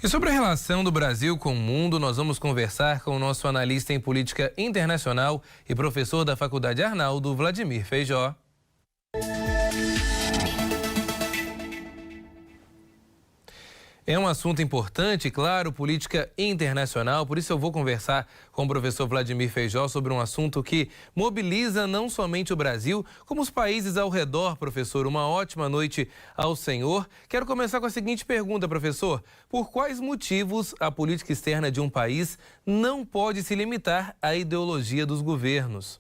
E sobre a relação do Brasil com o mundo, nós vamos conversar com o nosso analista em política internacional e professor da Faculdade Arnaldo, Vladimir Feijó. É um assunto importante, claro, política internacional, por isso eu vou conversar com o professor Vladimir Feijó sobre um assunto que mobiliza não somente o Brasil, como os países ao redor, professor. Uma ótima noite ao senhor. Quero começar com a seguinte pergunta, professor. Por quais motivos a política externa de um país não pode se limitar à ideologia dos governos?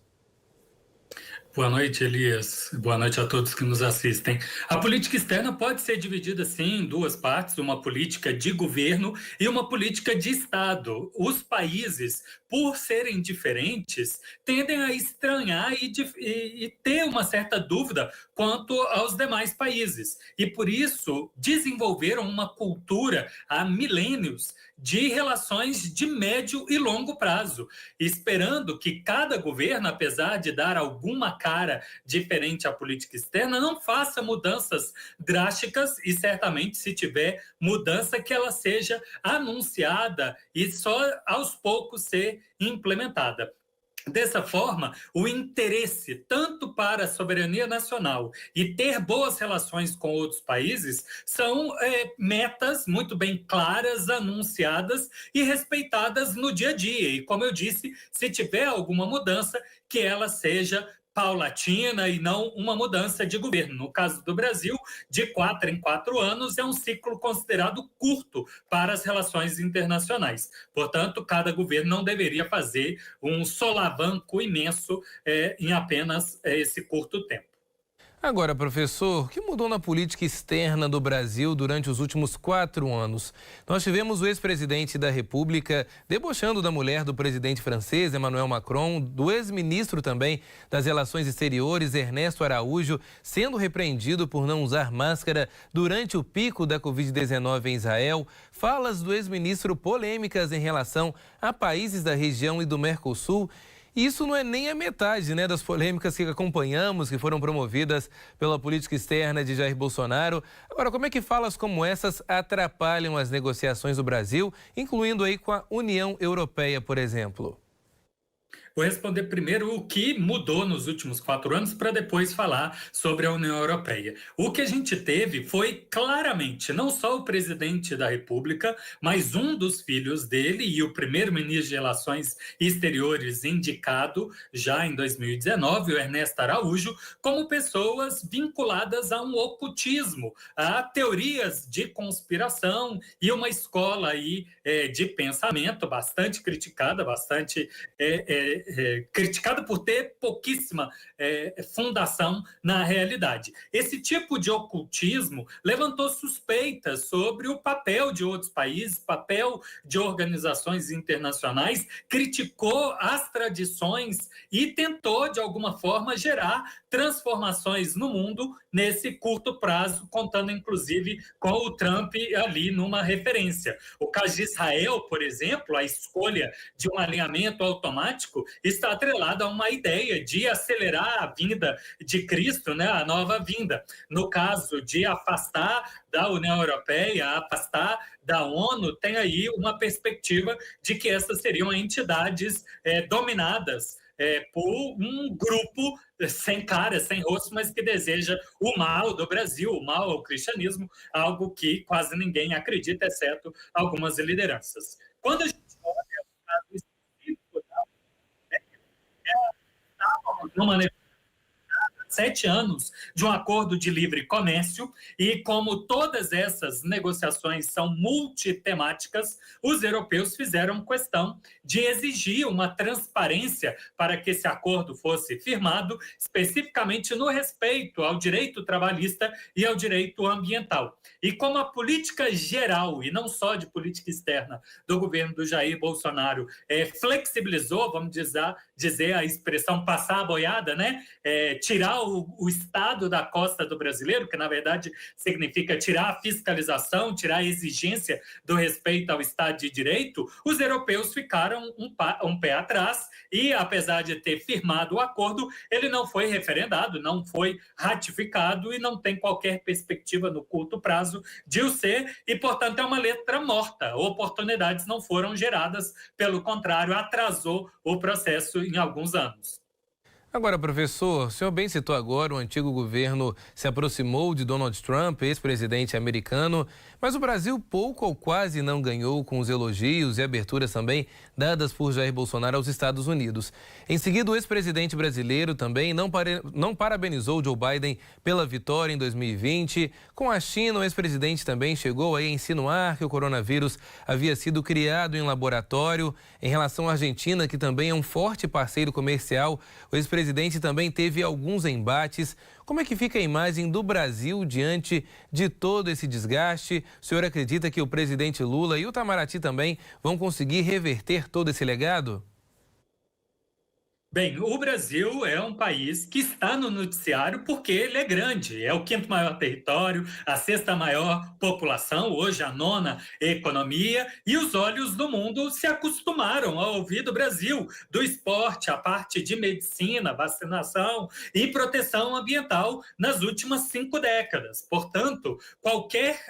Boa noite, Elias. Boa noite a todos que nos assistem. A política externa pode ser dividida, sim, em duas partes, uma política de governo e uma política de Estado. Os países, por serem diferentes, tendem a estranhar e ter uma certa dúvida quanto aos demais países. E, por isso, desenvolveram uma cultura há milênios de relações de médio e longo prazo, esperando que cada governo, apesar de dar alguma cara diferente à política externa, não faça mudanças drásticas e certamente, se tiver mudança, que ela seja anunciada e só aos poucos ser implementada. Dessa forma, o interesse tanto para a soberania nacional e ter boas relações com outros países são metas muito bem claras, anunciadas e respeitadas no dia a dia. E, como eu disse, se tiver alguma mudança, que ela seja paulatina e não uma mudança de governo. No caso do Brasil, de 4 em 4 anos, é um ciclo considerado curto para as relações internacionais. Portanto, cada governo não deveria fazer um solavanco imenso em apenas esse curto tempo. Agora, professor, o que mudou na política externa do Brasil durante os últimos 4 anos? Nós tivemos o ex-presidente da República debochando da mulher do presidente francês, Emmanuel Macron, do ex-ministro também das Relações Exteriores, Ernesto Araújo, sendo repreendido por não usar máscara durante o pico da Covid-19 em Israel, falas do ex-ministro polêmicas em relação a países da região e do Mercosul. Isso não é nem a metade, das polêmicas que acompanhamos, que foram promovidas pela política externa de Jair Bolsonaro. Agora, como é que falas como essas atrapalham as negociações do Brasil, incluindo aí com a União Europeia, por exemplo? Vou responder primeiro o que mudou nos últimos 4 anos para depois falar sobre a União Europeia. O que a gente teve foi claramente não só o presidente da República, mas um dos filhos dele e o primeiro-ministro de Relações Exteriores indicado já em 2019, o Ernesto Araújo, como pessoas vinculadas a um ocultismo, a teorias de conspiração e uma escola aí de pensamento bastante criticada, criticada por ter pouquíssima fundação na realidade. Esse tipo de ocultismo levantou suspeitas sobre o papel de outros países, papel de organizações internacionais, criticou as tradições e tentou, de alguma forma, gerar transformações no mundo nesse curto prazo, contando, inclusive, com o Trump ali numa referência. O caso de Israel, por exemplo, a escolha de um alinhamento automático está atrelada a uma ideia de acelerar a vinda de Cristo, a nova vinda. No caso de afastar da União Europeia, afastar da ONU, tem aí uma perspectiva de que essas seriam entidades dominadas por um grupo sem cara, sem rosto, mas que deseja o mal do Brasil, o mal ao cristianismo, algo que quase ninguém acredita, exceto algumas lideranças. Quando a gente olha o caso específico numa negociação 7 anos de um acordo de livre comércio e como todas essas negociações são multitemáticas, os europeus fizeram questão de exigir uma transparência para que esse acordo fosse firmado, especificamente no respeito ao direito trabalhista e ao direito ambiental. E como a política geral, e não só de política externa, do governo do Jair Bolsonaro flexibilizou, vamos dizer a expressão passar a boiada, tirar o estado da costa do brasileiro, que na verdade significa tirar a fiscalização, tirar a exigência do respeito ao Estado de Direito, os europeus ficaram um pé atrás e, apesar de ter firmado o acordo, ele não foi referendado, não foi ratificado e não tem qualquer perspectiva no curto prazo de o ser e, portanto, é uma letra morta. Oportunidades não foram geradas, pelo contrário, atrasou o processo em alguns anos. Agora, professor, o senhor bem citou agora, o antigo governo se aproximou de Donald Trump, ex-presidente americano, mas o Brasil pouco ou quase não ganhou com os elogios e aberturas também dadas por Jair Bolsonaro aos Estados Unidos. Em seguida, o ex-presidente brasileiro também não parabenizou Joe Biden pela vitória em 2020. Com a China, o ex-presidente também chegou a insinuar que o coronavírus havia sido criado em laboratório. Em relação à Argentina, que também é um forte parceiro comercial, o ex-presidente também teve alguns embates. Como é que fica a imagem do Brasil diante de todo esse desgaste? O senhor acredita que o presidente Lula e o Itamaraty também vão conseguir reverter todo esse legado? Bem, o Brasil é um país que está no noticiário porque ele é grande, é o quinto maior território, a sexta maior população, hoje a nona economia, e os olhos do mundo se acostumaram a ouvir do Brasil, do esporte, a parte de medicina, vacinação e proteção ambiental nas últimas 5 décadas. Portanto, qualquer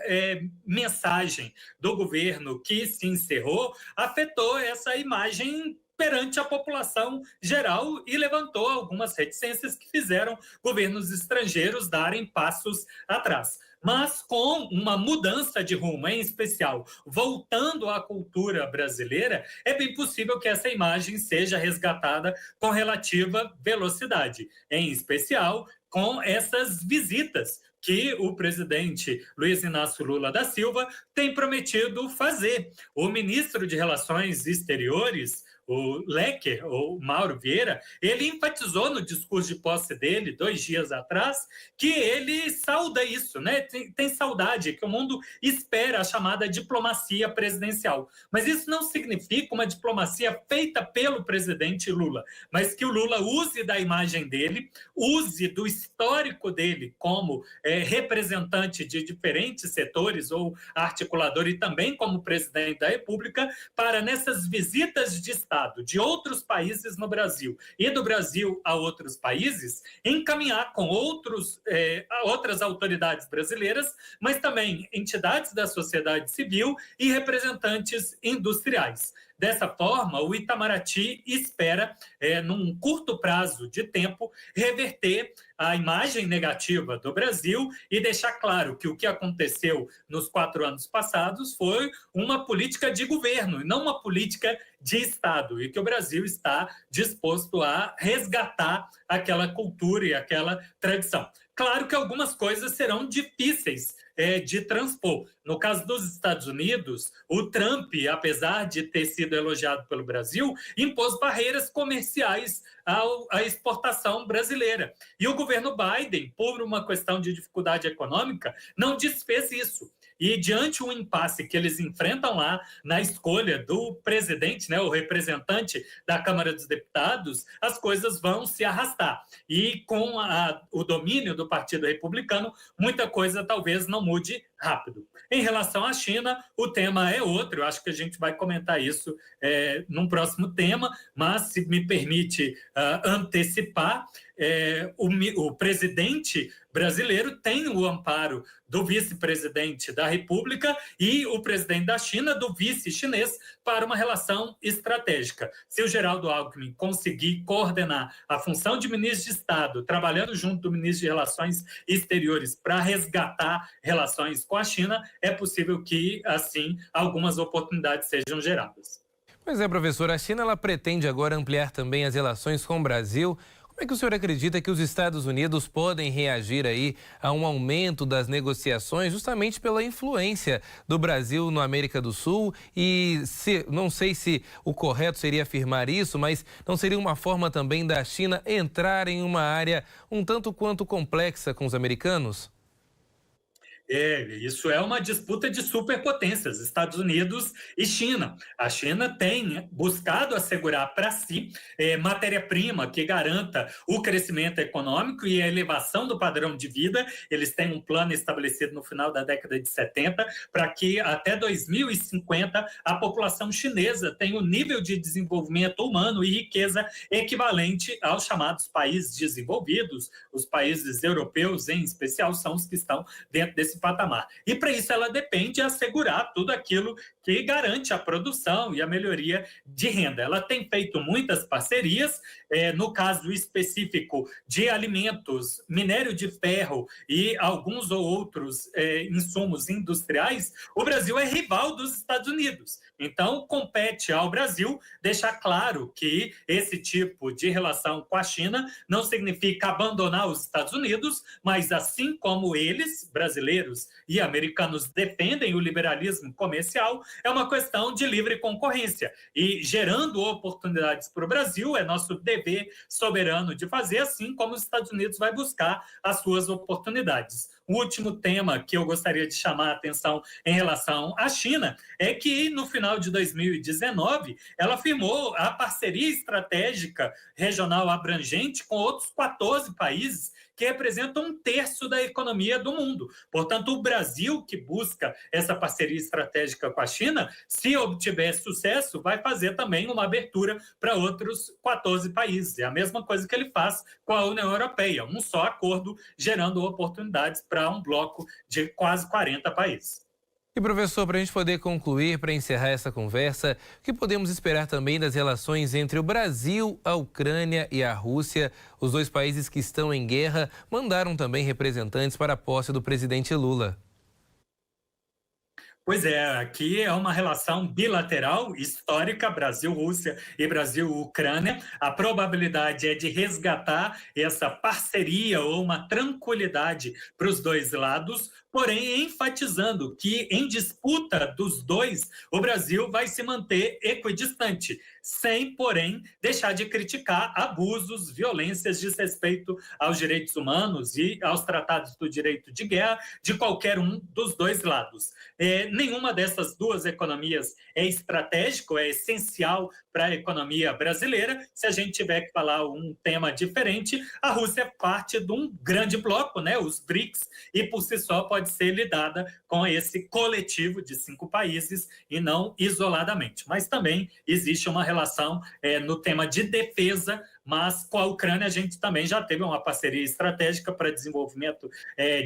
mensagem do governo que se encerrou afetou essa imagem perante a população geral e levantou algumas reticências que fizeram governos estrangeiros darem passos atrás. Mas com uma mudança de rumo, em especial voltando à cultura brasileira, é bem possível que essa imagem seja resgatada com relativa velocidade, em especial com essas visitas que o presidente Luiz Inácio Lula da Silva tem prometido fazer. O ministro de Relações Exteriores, o Lecker, o Mauro Vieira, ele enfatizou no discurso de posse dele, 2 dias atrás, que ele sauda isso, né? Tem saudade, que o mundo espera a chamada diplomacia presidencial. Mas isso não significa uma diplomacia feita pelo presidente Lula, mas que o Lula use da imagem dele, use do histórico dele como representante de diferentes setores ou articulador e também como presidente da República, para nessas visitas de Estado de outros países no Brasil e do Brasil a outros países, encaminhar com outras autoridades brasileiras, mas também entidades da sociedade civil e representantes industriais. Dessa forma, o Itamaraty espera, num curto prazo de tempo, reverter a imagem negativa do Brasil e deixar claro que o que aconteceu nos 4 anos passados foi uma política de governo e não uma política de Estado, e que o Brasil está disposto a resgatar aquela cultura e aquela tradição. Claro que algumas coisas serão difíceis de transpor. No caso dos Estados Unidos, o Trump, apesar de ter sido elogiado pelo Brasil, impôs barreiras comerciais à exportação brasileira. E o governo Biden, por uma questão de dificuldade econômica, não desfez isso. E diante do impasse que eles enfrentam lá na escolha do presidente, né, o representante da Câmara dos Deputados, as coisas vão se arrastar. E com o domínio do Partido Republicano, muita coisa talvez não mude rápido. Em relação à China, o tema é outro, eu acho que a gente vai comentar isso num próximo tema, mas se me permite antecipar, o presidente brasileiro tem o amparo do vice-presidente da República e o presidente da China do vice chinês para uma relação estratégica. Se o Geraldo Alckmin conseguir coordenar a função de ministro de Estado, trabalhando junto do ministro de Relações Exteriores para resgatar relações com a China, é possível que, assim, algumas oportunidades sejam geradas. Pois é, professor, a China ela pretende agora ampliar também as relações com o Brasil. Como é que o senhor acredita que os Estados Unidos podem reagir aí a um aumento das negociações justamente pela influência do Brasil na América do Sul? E não sei se o correto seria afirmar isso, mas não seria uma forma também da China entrar em uma área um tanto quanto complexa com os americanos? Isso é uma disputa de superpotências, Estados Unidos e China. A China tem buscado assegurar para si matéria-prima que garanta o crescimento econômico e a elevação do padrão de vida. Eles têm um plano estabelecido no final da década de 70 para que até 2050 a população chinesa tenha um nível de desenvolvimento humano e riqueza equivalente aos chamados países desenvolvidos. Os países europeus, em especial, são os que estão dentro desse patamar. E para isso ela depende de assegurar tudo aquilo que garante a produção e a melhoria de renda. Ela tem feito muitas parcerias, no caso específico de alimentos, minério de ferro e alguns ou outros insumos industriais. O Brasil é rival dos Estados Unidos. Então, compete ao Brasil deixar claro que esse tipo de relação com a China não significa abandonar os Estados Unidos, mas assim como eles, brasileiros e americanos, defendem o liberalismo comercial, é uma questão de livre concorrência. E gerando oportunidades para o Brasil, é nosso dever soberano de fazer, assim como os Estados Unidos vai buscar as suas oportunidades. O último tema que eu gostaria de chamar a atenção em relação à China é que, no final de 2019, ela firmou a parceria estratégica regional abrangente com outros 14 países que representam 1/3 da economia do mundo. Portanto, o Brasil, que busca essa parceria estratégica com a China, se obtiver sucesso, vai fazer também uma abertura para outros 14 países. É a mesma coisa que ele faz com a União Europeia, um só acordo gerando oportunidades para um bloco de quase 40 países. E, professor, para a gente poder concluir, para encerrar essa conversa, o que podemos esperar também das relações entre o Brasil, a Ucrânia e a Rússia? Os dois países que estão em guerra mandaram também representantes para a posse do presidente Lula. Pois é, aqui é uma relação bilateral, histórica, Brasil-Rússia e Brasil-Ucrânia. A probabilidade é de resgatar essa parceria ou uma tranquilidade para os dois lados, porém enfatizando que em disputa dos dois, o Brasil vai se manter equidistante, sem, porém, deixar de criticar abusos, violências, desrespeito aos direitos humanos e aos tratados do direito de guerra de qualquer um dos dois lados. Nenhuma dessas duas economias é estratégico, é essencial para a economia brasileira. Se a gente tiver que falar um tema diferente, a Rússia é parte de um grande bloco, né, os BRICS, e por si só pode ser lidada com esse coletivo de 5 países e não isoladamente. Mas também existe uma relação no tema de defesa, mas com a Ucrânia a gente também já teve uma parceria estratégica para desenvolvimento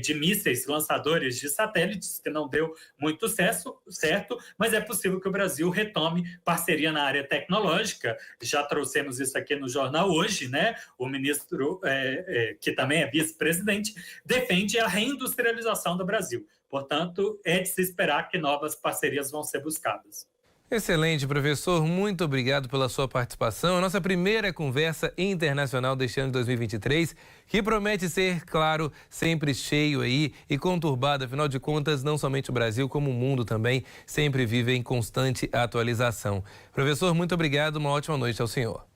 de mísseis, lançadores de satélites, que não deu muito certo, mas é possível que o Brasil retome parceria na área tecnológica. Já trouxemos isso aqui no jornal hoje, né? O ministro, que também é vice-presidente, defende a reindustrialização do Brasil. Portanto, é de se esperar que novas parcerias vão ser buscadas. Excelente, professor. Muito obrigado pela sua participação. A nossa primeira conversa internacional deste ano de 2023, que promete ser, claro, sempre cheio aí e conturbado. Afinal de contas, não somente o Brasil, como o mundo também, sempre vive em constante atualização. Professor, muito obrigado. Uma ótima noite ao senhor.